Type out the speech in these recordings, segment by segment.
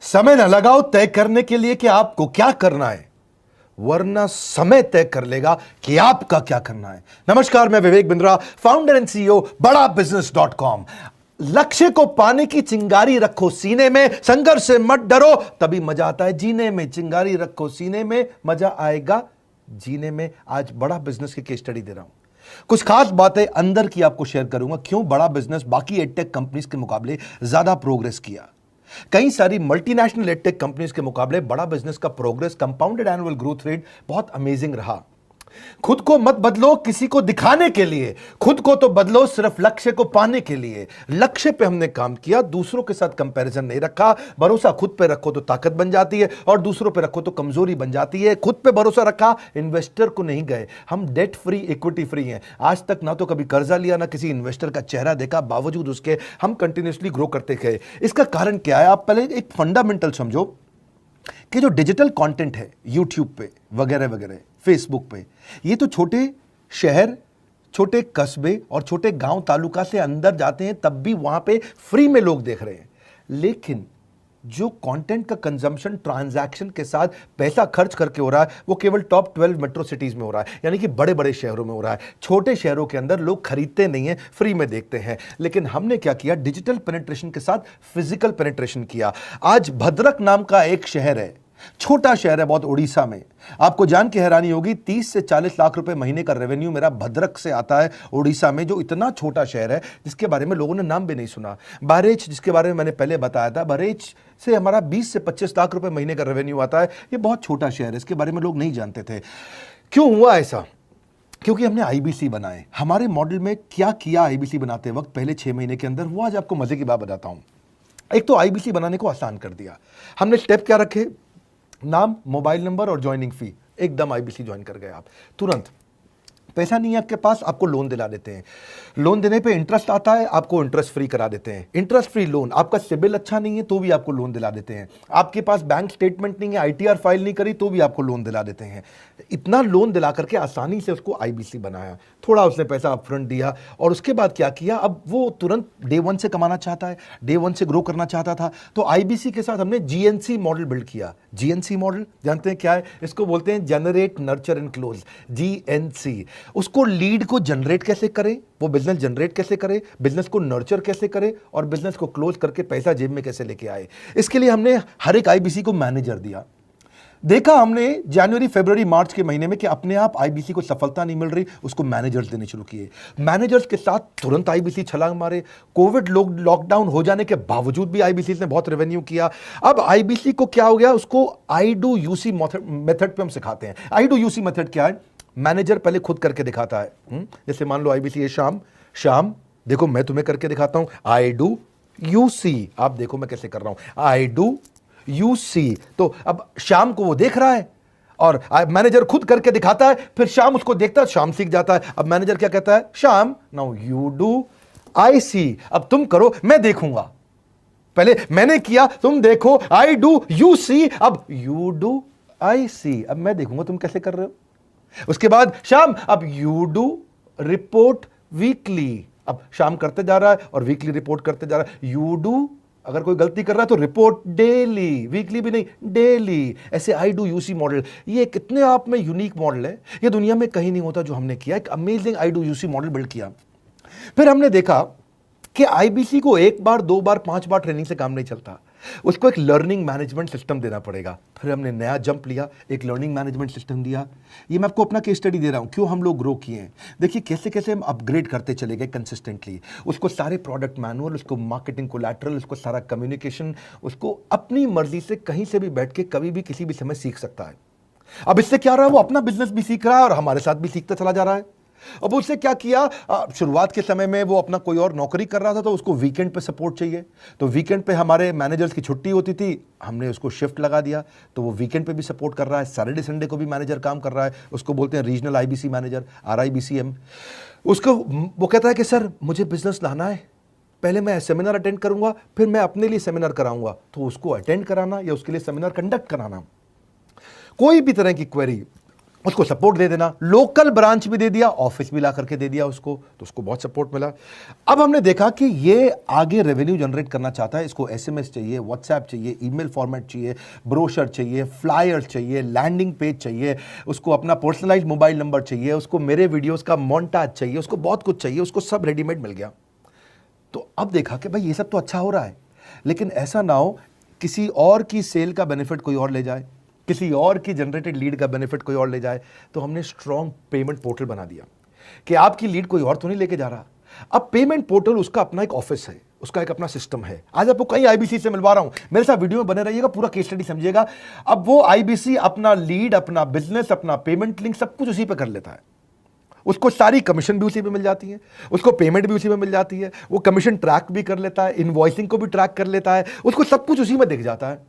समय न लगाओ तय करने के लिए कि आपको क्या करना है, वरना समय तय कर लेगा कि आपका क्या करना है। नमस्कार, मैं Vivek Bindra, founder and CEO बड़ा बिजनेस.com। लक्ष्य को पाने की चिंगारी रखो सीने में, संघर्ष से मत डरो, तभी मजा आता है जीने में। चिंगारी रखो सीने में, मजा आएगा जीने में। आज बड़ा बिजनेस की केस स्टडी दे रहा हूं, कुछ खास बातें अंदर की आपको शेयर करूंगा, क्यों बड़ा बिजनेस बाकी एडटेक कंपनीज के मुकाबले ज्यादा प्रोग्रेस किया। कई सारी मल्टीनेशनल एडटेक कंपनीज के मुकाबले बड़ा बिजनेस का progress, compounded annual growth rate बहुत अमेजिंग रहा। खुद को मत बदलो किसी को दिखाने के लिए, खुद को तो बदलो सिर्फ लक्ष्य को पाने के लिए। लक्ष्य पे हमने काम किया, दूसरों के साथ कंपैरिजन नहीं रखा। भरोसा खुद पे रखो तो ताकत बन जाती है, और दूसरों पे रखो तो कमजोरी बन जाती है। खुद पे भरोसा रखा, इन्वेस्टर को नहीं गए। हम डेट फ्री, इक्विटी फ्री हैं। आज तक ना तो कभी कर्जा लिया, ना किसी इन्वेस्टर का चेहरा देखा, बावजूद उसके हम कंटिन्यूसली ग्रो करते गए। इसका कारण क्या है? आप पहले एक फंडामेंटल समझो कि जो डिजिटल कंटेंट है यूट्यूब पे वगैरह वगैरह, फेसबुक पे, ये तो छोटे शहर, छोटे कस्बे और छोटे गांव तालुका से अंदर जाते हैं, तब भी वहां पे फ्री में लोग देख रहे हैं। लेकिन जो कंटेंट का कंजम्पशन ट्रांजैक्शन के साथ पैसा खर्च करके हो रहा है, वो केवल टॉप 12 मेट्रो सिटीज में हो रहा है, यानी कि बड़े बड़े शहरों में हो रहा है। छोटे शहरों के अंदर लोग खरीदते नहीं हैं, फ्री में देखते हैं। लेकिन हमने क्या किया? डिजिटल पेनिट्रेशन के साथ फिजिकल पेनिट्रेशन किया। आज भद्रक नाम का एक शहर है, छोटा शहर है बहुत, उड़ीसा में। आपको जान के हैरानी होगी, 30 से 40 लाख रुपए महीने का रेवेन्यू मेरा भद्रक से आता है, उड़ीसा में, जो इतना छोटा शहर है जिसके बारे में लोगों ने नाम भी नहीं सुना। बहरेच, जिसके बारे में मैंने पहले बताया था, बहरेच से हमारा 20 से 25 लाख रुपए महीने का रेवेन्यू आता है। ये बहुत छोटा शहर है, इसके बारे में लोग नहीं जानते थे। क्यों हुआ ऐसा? क्योंकि हमने आईबीसी बनाए। हमारे मॉडल में क्या किया आईबीसी बनाते वक्त, पहले 6 महीने के अंदर, वो आज आपको मजे की बात बताता हूं। एक तो आईबीसी बनाने को आसान कर दिया हमने। स्टेप क्या रखे? नाम, मोबाइल नंबर और ज्वाइनिंग फी। एकदम आईबीसी ज्वाइन कर गए आप तुरंत। पैसा नहीं है आपके पास, आपको लोन दिला देते हैं। लोन देने पे इंटरेस्ट आता है, आपको इंटरेस्ट फ्री करा देते हैं। Interest free loan. आपका सिबिल अच्छा नहीं है तो भी आपको लोन दिला देते हैं। आपके पास बैंक स्टेटमेंट नहीं है, आईटीआर फाइल नहीं करी, तो भी आपको लोन दिला देते हैं। इतना लोन दिला करके आसानी से उसको आईबीसी बनाया। थोड़ा उसने पैसा अपफ्रंट दिया, और उसके बाद क्या किया? अब वो तुरंत डे 1 से कमाना चाहता है, डे 1 से ग्रो करना चाहता था। तो आईबीसी के साथ हमने जीएनसी मॉडल बिल्ड किया। जीएनसी मॉडल जानते हैं क्या है? इसको बोलते हैं generate, nurture and close, GNC. उसको लीड को जनरेट कैसे करें, वो बिजनेस जनरेट कैसे करे, बिजनेस को नर्चर कैसे करे, और बिजनेस को क्लोज करके पैसा जेब में कैसे लेके आए। इसके लिए हमने हर एक आईबीसी को मैनेजर दिया। देखा हमने जनवरी, फरवरी, मार्च के महीने में कि अपने आप आईबीसी को सफलता नहीं मिल रही, उसको मैनेजर्स देने शुरू किए। मैनेजर्स के साथ तुरंत आईबीसी छलांग मारे। कोविड लॉकडाउन हो जाने के बावजूद भी आईबीसी ने बहुत रेवेन्यू किया। अब आईबीसी को क्या हो गया? उसको आई डू यूसी मेथड पे हम सिखाते हैं। आई डू यूसी मेथड क्या है? मैनेजर पहले खुद करके दिखाता है। जैसे मान लो आईबीसी है, शाम देखो मैं तुम्हें करके दिखाता हूं, आई डू यूसी, आप देखो मैं कैसे कर रहा हूं, आई डू यूसी। तो अब शाम को वो देख रहा है, और मैनेजर खुद करके दिखाता है, फिर शाम उसको देखता है, शाम सीख जाता है। अब मैनेजर क्या कहता है? शाम, नाउ यू डू आई सी, अब तुम करो, मैं देखूंगा। पहले मैंने किया, तुम देखो, आई डू यू सी, अब यू डू आई सी, अब मैं देखूंगा तुम कैसे कर रहे हो। उसके बाद शाम, अब यू डू रिपोर्ट वीकली, अब शाम करते जा रहा है और वीकली रिपोर्ट करते जा रहा है। यू डू, अगर कोई गलती कर रहा है तो रिपोर्ट डेली, वीकली भी नहीं, डेली। ऐसे आई डू यूसी मॉडल, ये कितने आप में यूनिक मॉडल है, ये दुनिया में कहीं नहीं होता जो हमने किया। एक amazing I do UC model build किया। फिर हमने देखा कि आईबीसी को 1 बार, 2 बार, 5 बार ट्रेनिंग से काम नहीं चलता, उसको एक लर्निंग मैनेजमेंट सिस्टम देना पड़ेगा। फिर हमने नया जंप लिया, एक लर्निंग मैनेजमेंट सिस्टम दिया। ये मैं आपको अपना केस स्टडी दे रहा हूं, क्यों हम लोग ग्रो किए हैं। देखिए कैसे कैसे हम अपग्रेड करते चले गए कंसिस्टेंटली। उसको सारे प्रोडक्ट मैनुअल, उसको मार्केटिंग कोलैटरल, उसको सारा कम्युनिकेशन, उसको अपनी मर्जी से कहीं से भी बैठ के कभी भी किसी भी समय सीख सकता है। अब इससे क्या रहा? वो अपना बिजनेस भी सीख रहा है और हमारे साथ भी सीखता चला जा रहा है। अब उससे क्या किया? शुरुआत के समय में वो अपना कोई और नौकरी कर रहा था, तो उसको वीकेंड पे सपोर्ट चाहिए। तो वीकेंड पे हमारे मैनेजर्स की छुट्टी होती थी, हमने उसको शिफ्ट लगा दिया, तो वो वीकेंड पे भी सपोर्ट कर रहा है। सैटरडे संडे को भी मैनेजर काम कर रहा है, उसको बोलते हैं रीजनल आईबीसी मैनेजर, RIBCM। उसको वो कहता है कि सर मुझे बिजनेस लाना है, पहले मैं सेमिनार अटेंड करूंगा, फिर मैं अपने लिए सेमिनार कराऊंगा। तो उसको अटेंड कराना या उसके लिए सेमिनार कंडक्ट कराना, कोई भी तरह की क्वेरी, उसको सपोर्ट दे देना, लोकल ब्रांच भी दे दिया, ऑफिस भी ला करके दे दिया उसको, तो उसको बहुत सपोर्ट मिला। अब हमने देखा कि ये आगे रेवेन्यू जनरेट करना चाहता है, इसको एसएमएस चाहिए, व्हाट्सएप चाहिए, ईमेल फॉर्मेट चाहिए, ब्रोशर चाहिए, फ्लायर चाहिए, लैंडिंग पेज चाहिए, उसको अपना पर्सनलाइज्ड मोबाइल नंबर चाहिए, उसको मेरे वीडियोस का मोन्टाज चाहिए, उसको बहुत कुछ चाहिए, उसको सब रेडीमेड मिल गया। तो अब देखा कि भाई ये सब तो अच्छा हो रहा है, लेकिन ऐसा ना हो किसी और की सेल का बेनिफिट कोई और ले जाए, किसी और की जनरेटेड लीड का बेनिफिट कोई और ले जाए। तो हमने स्ट्रॉन्ग पेमेंट पोर्टल बना दिया कि आपकी लीड कोई और तो नहीं लेके जा रहा। अब पेमेंट पोर्टल उसका अपना एक ऑफिस है, उसका एक अपना सिस्टम है। आज आपको कई आईबीसी से मिलवा रहा हूं, मेरे साथ वीडियो में बने रहिएगा, पूरा केस स्टडी समझिएगा। अब वो आईबीसी अपना लीड, अपना बिजनेस, अपना पेमेंट लिंक सब कुछ उसी पे कर लेता है। उसको सारी कमीशन भी उसी पे मिल जाती है, उसको पेमेंट भी उसी में मिल जाती है, वो कमीशन ट्रैक भी कर लेता है, इनवॉइसिंग को भी ट्रैक कर लेता है, उसको सब कुछ उसी में दिख जाता है।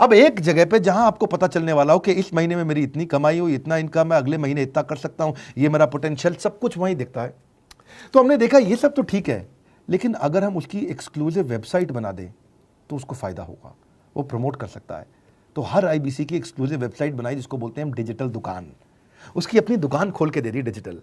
अब एक जगह पे जहां आपको पता चलने वाला हो कि इस महीने में मेरी इतनी कमाई हो, इतना इनकम है, अगले महीने इतना कर सकता हूं, ये मेरा पोटेंशियल, सब कुछ वहीं दिखता है। तो हमने देखा ये सब तो ठीक है, लेकिन अगर हम उसकी एक्सक्लूसिव वेबसाइट बना दें तो उसको फायदा होगा, वो प्रमोट कर सकता है। तो हर आईबीसी की एक्सक्लूसिव वेबसाइट बनाई, जिसको बोलते हैं हम डिजिटल दुकान। उसकी अपनी दुकान खोल के दे दी डिजिटल।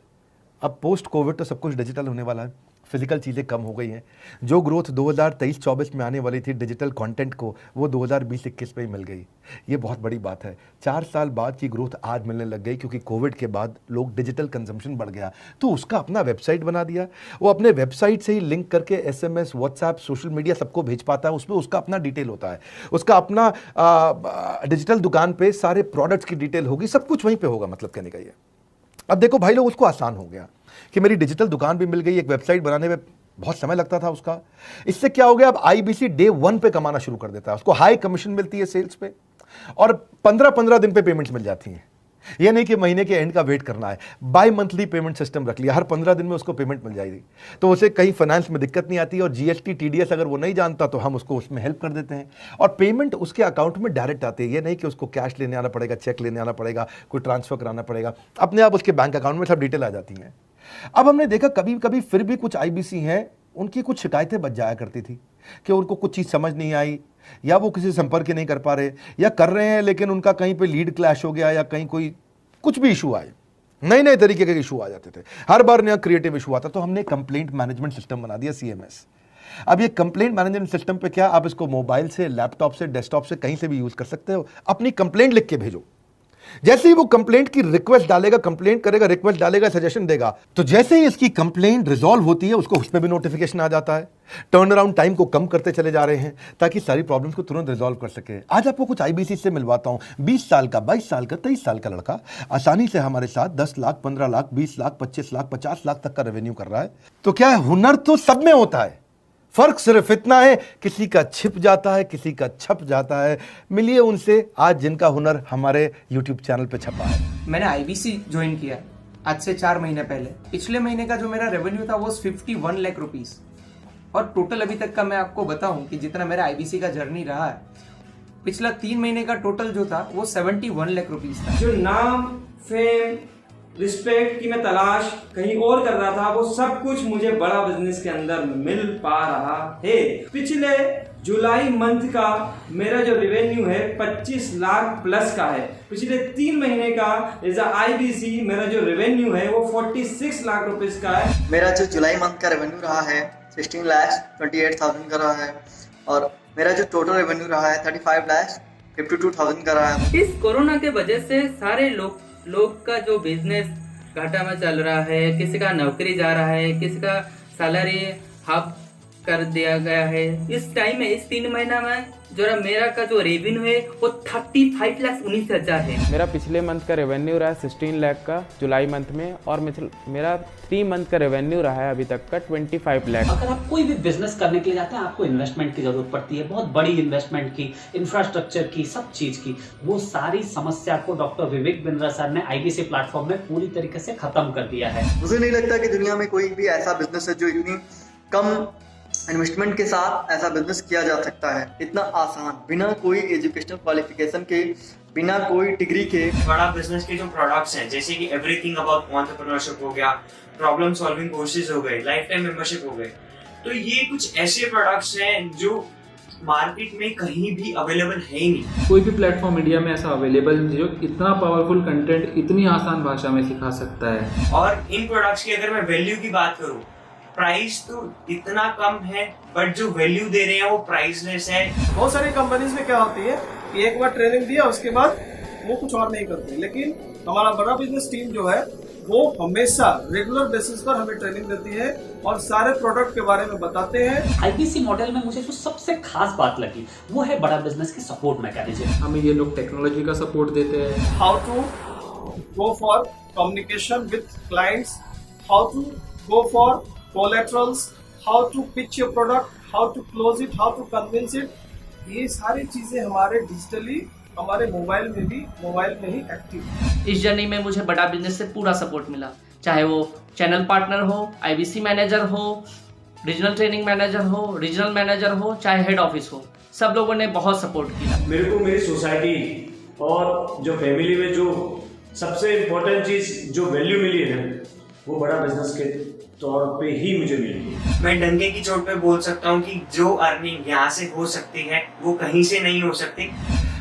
अब पोस्ट कोविड तो सब कुछ डिजिटल होने वाला है, फिजिकल चीज़ें कम हो गई हैं। जो ग्रोथ 2023-24 में आने वाली थी डिजिटल कंटेंट को, वो 2020-21 में ही मिल गई। ये बहुत बड़ी बात है। 4 साल बाद की ग्रोथ आज मिलने लग गई, क्योंकि कोविड के बाद लोग डिजिटल कंजम्पशन बढ़ गया। तो उसका अपना वेबसाइट बना दिया, वो अपने वेबसाइट से ही लिंक करके एसएमएस, व्हाट्सएप, सोशल मीडिया सबको भेज पाता है। उसमें उसका अपना डिटेल होता है, उसका अपना डिजिटल दुकान पे सारे प्रोडक्ट्स की डिटेल होगी, सब कुछ वहीं पर होगा। मतलब कहने का ये, अब देखो भाई लोग, उसको आसान हो गया कि मेरी डिजिटल दुकान भी मिल गई। एक वेबसाइट बनाने में बहुत समय लगता था उसका, इससे क्या हो गया, अब आईबीसी डे 1 पे कमाना शुरू कर देता है। उसको हाई कमीशन मिलती है सेल्स पे, और 15-15 दिन पे पेमेंट्स मिल जाती हैं। ये नहीं कि महीने के एंड का वेट करना है, बाई मंथली पेमेंट सिस्टम रख लिया, हर 15 दिन में उसको पेमेंट मिल जाएगी। तो उसे कहीं फाइनेंस में दिक्कत नहीं आती, और जीएसटी, टीडीएस अगर वो नहीं जानता तो हम उसको उसमें हेल्प कर देते हैं, और पेमेंट उसके अकाउंट में डायरेक्ट आती है। ये नहीं कि उसको कैश लेने आना पड़ेगा, चेक लेने आना पड़ेगा, कोई ट्रांसफर कराना पड़ेगा, अपने आप उसके बैंक अकाउंट में सब डिटेल आ जाती हैं। अब हमने देखा कभी कभी फिर भी कुछ आईबीसी हैं, उनकी कुछ शिकायतें बच जाया करती थी कि उनको कुछ चीज़ समझ नहीं आई, या वो किसी संपर्क ही नहीं कर पा रहे, या कर रहे हैं लेकिन उनका कहीं पे लीड क्लैश हो गया, या कहीं कोई कुछ भी इशू आए, नए नए तरीके के इशू आ जाते थे, हर बार नया क्रिएटिव इशू आता। तो हमने कंप्लेंट मैनेजमेंट सिस्टम बना दिया, सीएमएस। अब ये कंप्लेंट मैनेजमेंट सिस्टम पे क्या, आप इसको मोबाइल से, लैपटॉप से, डेस्कटॉप से, कहीं से भी यूज कर सकते हो। अपनी कंप्लेंट लिख के भेजो, जैसे ही वो कंप्लेंट की रिक्वेस्ट डालेगा, कंप्लेंट करेगा, रिक्वेस्ट डालेगा, सजेशन देगा, तो जैसे ही इसकी कंप्लेंट रिजॉल्व होती है उसको उसमें भी नोटिफिकेशन आ जाता है। टर्न अराउंड टाइम को कम करते चले जा रहे हैं, ताकि सारी प्रॉब्लम्स को तुरंत रिजॉल्व कर सके। आज आपको कुछ आईबीसी से मिलवाता हूं, 20 साल का, 22 साल का, 23 साल का लड़का आसानी से हमारे साथ 10 लाख, 15 लाख, 20 लाख, 25 लाख, 50 लाख तक का रेवेन्यू कर रहा है। तो क्या है, हुनर तो सब में होता है, फर्क सिर्फ इतना है किसी का छिप जाता है, किसी का छप जाता है। मिलिए उनसे आज जिनका हुनर हमारे यूट्यूब चैनल पे छपा है। मैंने आईबीसी ज्वाइन किया आज से 4 महीने पहले। पिछले महीने का जो मेरा रेवेन्यू था वो 51 लाख रुपीस, और टोटल अभी तक का मैं आपको बताऊं कि जितना मेरा आईबीसी का जर्नी रहा है, पिछला 3 महीने का टोटल जो था वो 71 लाख रुपीस था। जो नाम, फेम, रिस्पेक्ट की मैं तलाश कहीं और कर रहा था, वो सब कुछ मुझे बड़ा बिजनेस के अंदर मिल पा रहा है। पिछले जुलाई मंथ का मेरा जो रेवेन्यू है 25 लाख प्लस का है। पिछले 3 महीने का एज अ आईबीसी मेरा जो रेवेन्यू है वो 46 लाख रुपीस का है। मेरा जो जुलाई मंथ का रेवेन्यू रहा है 16 लाख 28,000 का रहा है, और मेरा जो टोटल रेवेन्यू रहा है 35 लाख 52,000 का रहा है। इस कोरोना के वजह से सारे लोग का जो बिजनेस घाटा में चल रहा है, किसी का नौकरी जा रहा है, किसी का सैलरी हाफ कर दिया गया है। इस टाइम में, इस 3 महीना में जो मेरा का जो रेवेन्यू है वो 35,19,000 है। मेरा पिछले मंथ का रेवेन्यू रहा है 16 लाख का जुलाई मंथ में, और मेरा 3 मंथ का रेवेन्यू रहा है अभी तक का 25 लाख। अगर आप कोई भी बिजनेस करने के लिए जाते हैं, आपको इन्वेस्टमेंट की जरूरत पड़ती है, बहुत बड़ी इन्वेस्टमेंट की, इंफ्रास्ट्रक्चर की, सब चीज की। वो सारी समस्या को डॉक्टर विवेक बिंद्रा सर ने आईबीसी प्लेटफॉर्म में पूरी तरीके से खत्म कर दिया है। मुझे नहीं लगता कि दुनिया में कोई भी ऐसा बिजनेस है जो इतनी कम इन्वेस्टमेंट के साथ ऐसा बिजनेस किया जा सकता है, इतना आसान, बिना कोई एजुकेशनल क्वालिफिकेशन के, बिना कोई डिग्री के। बड़ा बिजनेस के जो प्रोडक्ट्स हैं, जैसे कि एवरीथिंग अबाउट एंटरप्रेन्योरशिप हो गया, प्रॉब्लम सॉल्विंग कोर्सेज हो गए, लाइफ टाइम मेंबरशिप हो गए, तो ये कुछ ऐसे प्रोडक्ट्स हैं जो मार्केट में कहीं भी अवेलेबल है ही नहीं। कोई भी प्लेटफॉर्म इंडिया में ऐसा अवेलेबल नहीं जो इतना पावरफुल कंटेंट इतनी आसान भाषा में सिखा सकता है। और इन प्रोडक्ट्स की अगर मैं वैल्यू की बात करूं, प्राइस तो इतना कम है बट जो वैल्यू दे रहे हैं वो प्राइसलेस है। बहुत सारी कंपनीज में क्या होती है कि एक बार ट्रेनिंग दिया उसके बाद वो कुछ और नहीं करते, लेकिन हमारा बड़ा बिजनेस टीम जो है वो हमेशा रेगुलर बेसिस पर हमें ट्रेनिंग देती है और सारे प्रोडक्ट के बारे में बताते हैं। आईबीसी मॉडल में मुझे जो सबसे खास बात लगी वो है बड़ा बिजनेस की सपोर्ट मैकेनिज्म। हमें ये लोग टेक्नोलॉजी का सपोर्ट देते हैं। How to go for communication with clients, how to go for collaterals, how to pitch your product, how to close it, how to convince it, ये सारी चीजें हमारे डिजिटली हमारे मोबाइल में ही एक्टिव है। इस जर्नी में मुझे बड़ा बिजनेस से पूरा सपोर्ट मिला, चाहे वो चैनल पार्टनर हो, आईबीसी मैनेजर हो, रीजनल ट्रेनिंग मैनेजर हो, रीजनल मैनेजर हो, चाहे हेड ऑफिस हो, सब लोगों ने बहुत सपोर्ट किया। मेरे को मेरी सोसाइटी और जो फैमिली में जो सबसे इम्पोर्टेंट चीज़ जो वैल्यू मिली है ना, वो बड़ा बिजनेस के तौर पे ही मुझे मिली। मैं डंके की चोट पे बोल सकता हूँ कि जो अर्निंग यहाँ से हो सकती है वो कहीं से नहीं हो सकती।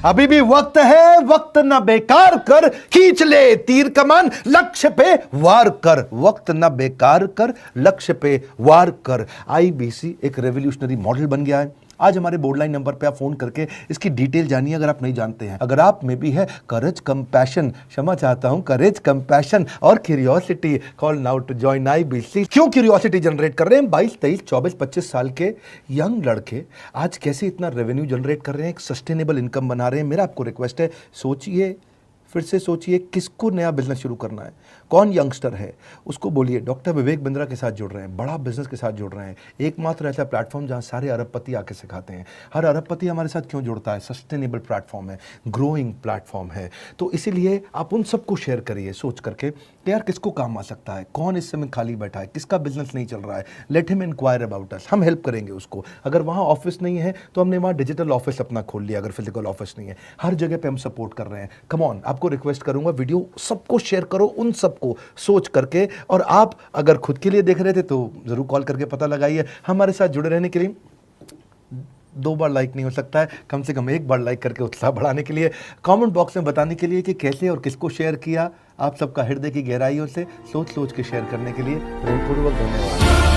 अभी भी वक्त है, वक्त न बेकार कर, खींच ले तीर कमान, लक्ष्य पे वार कर, वक्त न बेकार कर, लक्ष्य पे वार कर। आईबीसी एक रेवोल्यूशनरी मॉडल बन गया है। आज हमारे बोर्ड लाइन नंबर पे आप फोन करके इसकी डिटेल जानिए अगर आप नहीं जानते हैं। अगर आप में भी है करेज, कंपैशन, क्षमा चाहता हूं, करेज, कंपैशन और curiosity, call now to join IBC. क्यों क्यूरियोसिटी जनरेट कर रहे हैं? 22, 23, 24, 25 साल के यंग लड़के आज कैसे इतना रेवेन्यू जनरेट कर रहे हैं, एक सस्टेनेबल इनकम बना रहे हैं। मेरा आपको रिक्वेस्ट है, सोचिए, फिर से सोचिए, किसको नया बिजनेस शुरू करना है, कौन यंगस्टर है, उसको बोलिए डॉक्टर विवेक बिंद्रा के साथ जुड़ रहे हैं, बड़ा बिजनेस के साथ जुड़ रहे हैं। एकमात्र ऐसा प्लेटफॉर्म जहां सारे अरबपति आके सिखाते हैं। हर अरबपति हमारे साथ क्यों जुड़ता है? सस्टेनेबल प्लेटफॉर्म है, ग्रोइंग प्लेटफॉर्म है। तो इसीलिए आप उन सबको शेयर करिए सोच करके कि यार किसको काम आ सकता है, कौन इस समय खाली बैठा है, किसका बिजनेस नहीं चल रहा है, let him inquire about us, हम हेल्प करेंगे उसको। अगर वहाँ ऑफिस नहीं है तो हमने वहाँ डिजिटल ऑफिस अपना खोल लिया, अगर फिजिकल ऑफिस नहीं है, हर जगह पे हम सपोर्ट कर रहे हैं। कम ऑन, आपको रिक्वेस्ट करूंगा वीडियो सबको शेयर करो, उन सबको सोच करके। और आप अगर खुद के लिए देख रहे थे तो जरूर कॉल करके पता लगाइए। हमारे साथ जुड़े रहने के लिए 2 बार लाइक नहीं हो सकता है, कम से कम 1 बार लाइक करके उत्साह बढ़ाने के लिए, कमेंट बॉक्स में बताने के लिए कि कैसे और किसको शेयर किया। आप सबका हृदय की गहराइयों से सोच सोच के शेयर करने के लिए प्रेमपूर्वक धन्यवाद।